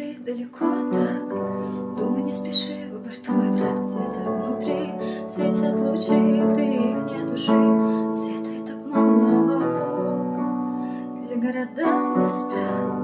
ты далеко так. Думай, не спеши, выбор твой, брат, где-то внутри светят лучи, где их нет уже. Света и так мало вокруг, где города не спят.